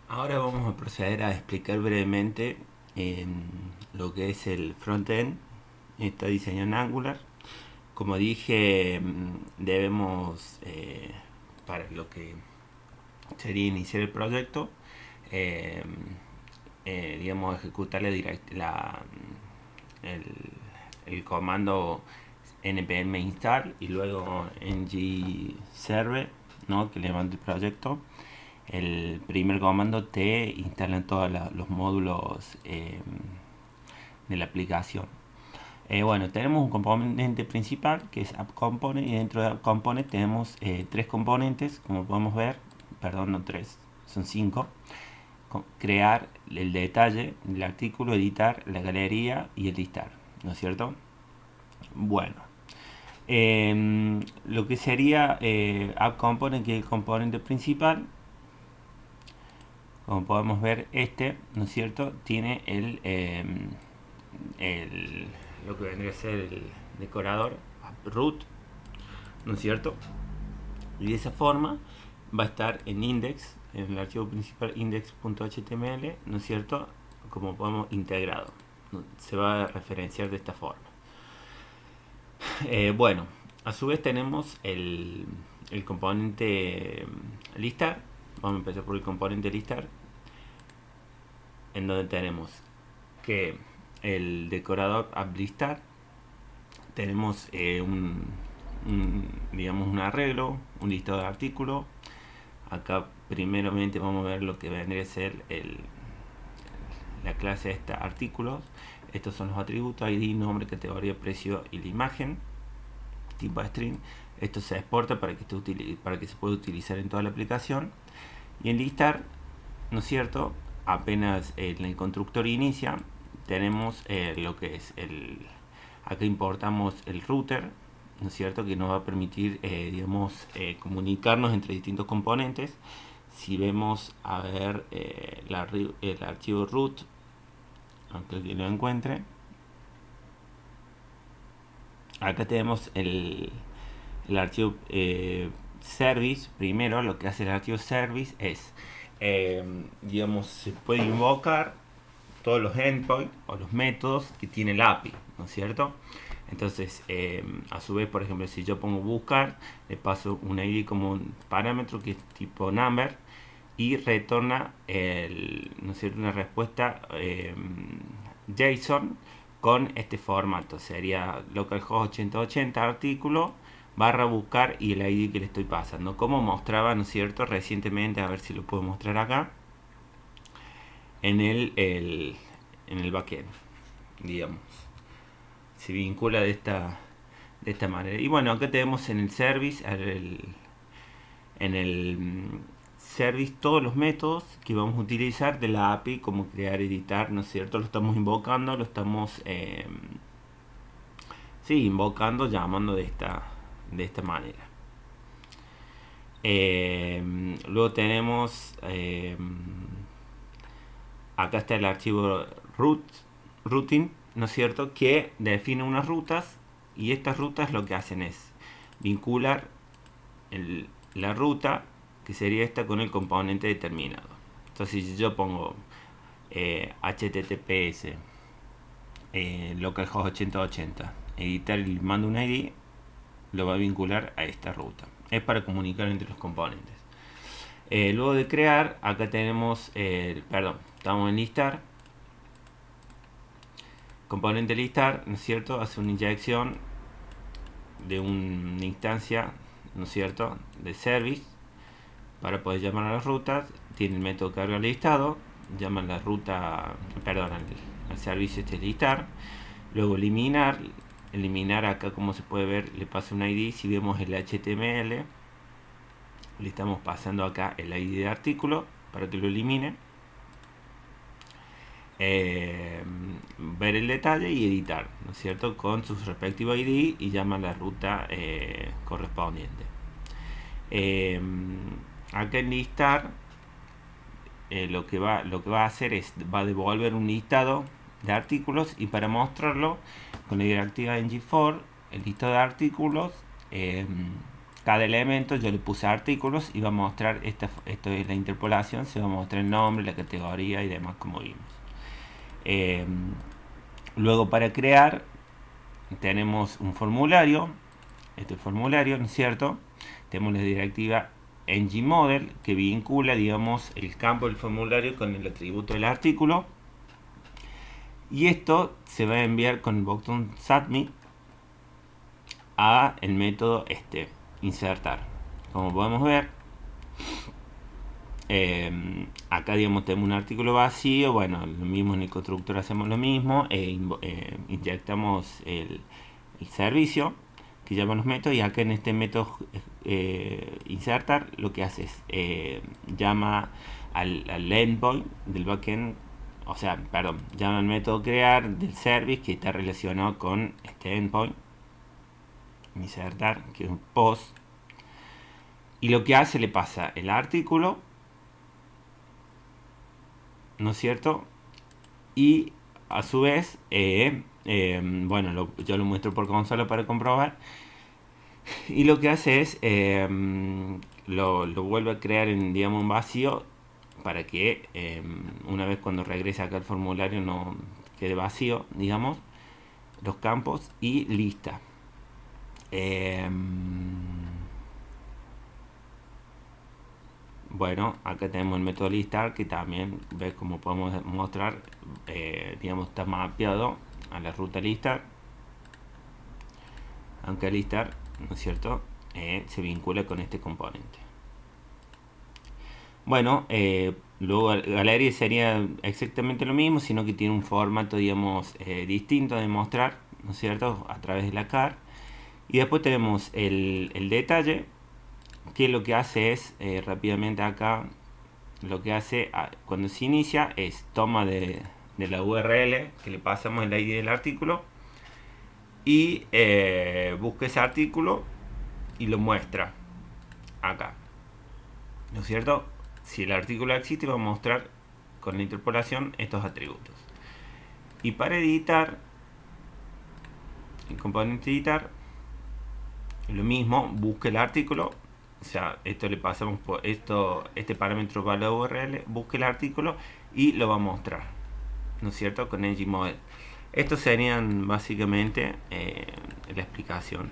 Ahora vamos a proceder a explicar brevemente lo que es el frontend. Está diseñado en Angular. Como dije, debemos, para lo que sería iniciar el proyecto, eh, digamos, ejecutar el, el comando npm install y luego ng-server, ¿no?, que levante el proyecto. El primer comando te instala todos los módulos de la aplicación. Bueno, tenemos un componente principal que es App Component, y dentro de App Component tenemos tres componentes, como podemos ver, perdón, no tres, son cinco. Crear el detalle del artículo, editar la galería y el listar, ¿no es cierto? Bueno, lo que sería App Component, que es el componente principal, como podemos ver, ¿no es cierto?, tiene lo que vendría a ser el decorador root, ¿no es cierto? Y de esa forma va a estar en index, en el archivo principal index.html, ¿no es cierto?, como podemos integrado. Se va a referenciar de esta forma. Bueno, a su vez tenemos el componente listar. Vamos a empezar por el componente listar, en donde tenemos que el decorador applistar, tenemos digamos, un arreglo, un listado de artículos. Acá primeramente vamos a ver lo que vendría a ser la clase esta artículos. Estos son los atributos: ID, nombre, categoría, precio y la imagen, tipo string. Esto se exporta para que se pueda utilizar en toda la aplicación. Y en listar, ¿no es cierto?, apenas el constructor inicia, tenemos lo que es acá importamos el router, ¿no es cierto?, que nos va a permitir, digamos, comunicarnos entre distintos componentes. Si vemos a ver el archivo root, aunque alguien lo encuentre, acá tenemos el archivo service. Primero, lo que hace el archivo service es, digamos, se puede invocar todos los endpoints o los métodos que tiene el API, ¿no es cierto? Entonces, a su vez, por ejemplo, si yo pongo buscar, le paso un ID como un parámetro que es tipo number, y retorna ¿no es cierto?, una respuesta JSON con este formato. Sería localhost 8080 artículo barra buscar y el ID que le estoy pasando, como mostraba, ¿no es cierto?, recientemente. A ver si lo puedo mostrar acá en en el backend, digamos. Se vincula de esta manera. Y bueno, acá tenemos en el service, en el service, todos los métodos que vamos a utilizar de la API, como crear, editar, ¿no es cierto? Lo estamos invocando, lo estamos sí, invocando, llamando de esta manera. Luego tenemos acá está el archivo routing, ¿no es cierto?, que define unas rutas, y estas rutas lo que hacen es vincular la ruta, que sería esta, con el componente determinado. Entonces, si yo pongo https localhost 8080 editar y mando un ID, lo va a vincular a esta ruta. Es para comunicar entre los componentes. Luego de crear, acá tenemos, perdón, estamos en listar. Componente listar, ¿no es cierto?, hace una inyección de una instancia, ¿no es cierto?, de service para poder llamar a las rutas. Tiene el método carga listado, llama la ruta, perdón, al servicio este listar. Luego eliminar acá, como se puede ver, le pasa un ID. Si vemos el HTML, le estamos pasando acá el ID de artículo para que lo elimine. Ver el detalle y editar, ¿no es cierto?, con su respectivo ID, y llama la ruta correspondiente. Acá en listar, lo que va a hacer es, va a devolver un listado de artículos, y para mostrarlo con la directiva ng for el listado de artículos, cada elemento yo le puse artículos y va a mostrar, esto es la interpolación, se va a mostrar el nombre, la categoría y demás como vimos. Luego para crear tenemos un formulario, este formulario, ¿no es cierto? Tenemos la directiva ngModel que vincula, digamos, el campo del formulario con el atributo del artículo, y esto se va a enviar con el botón submit a el método insertar. Como podemos ver, acá digamos tenemos un artículo vacío. Bueno, lo mismo en el constructor, hacemos lo mismo, inyectamos el servicio que llaman los métodos, y acá en este método insertar lo que hace es llama al endpoint del backend, o sea, perdón, llama al método crear del service que está relacionado con este endpoint insertar, que es un post, y lo que hace, le pasa el artículo, ¿no es cierto? Y a su vez bueno, yo lo muestro por consola para comprobar, y lo que hace es lo vuelve a crear en, digamos, un vacío, para que una vez cuando regrese acá al formulario no quede vacío, digamos, los campos, y lista. Bueno, acá tenemos el método listar, que también ves como podemos mostrar, digamos, está mapeado a la ruta listar, aunque listar, ¿no es cierto?, se vincula con este componente. Bueno, luego galería sería exactamente lo mismo, sino que tiene un formato, digamos, distinto de mostrar, ¿no es cierto?, a través de la car. Y después tenemos el detalle, que lo que hace es, rápidamente acá, lo que hace cuando se inicia es toma de la URL que le pasamos el ID del artículo, y busca ese artículo y lo muestra acá, ¿no es cierto? Si el artículo existe, va a mostrar con la interpolación estos atributos. Y para editar, el componente editar, lo mismo, busca el artículo, o sea, esto le pasamos por este parámetro para la URL, busca el artículo y lo va a mostrar, ¿no es cierto?, con ngModel. Estos serían básicamente la explicación.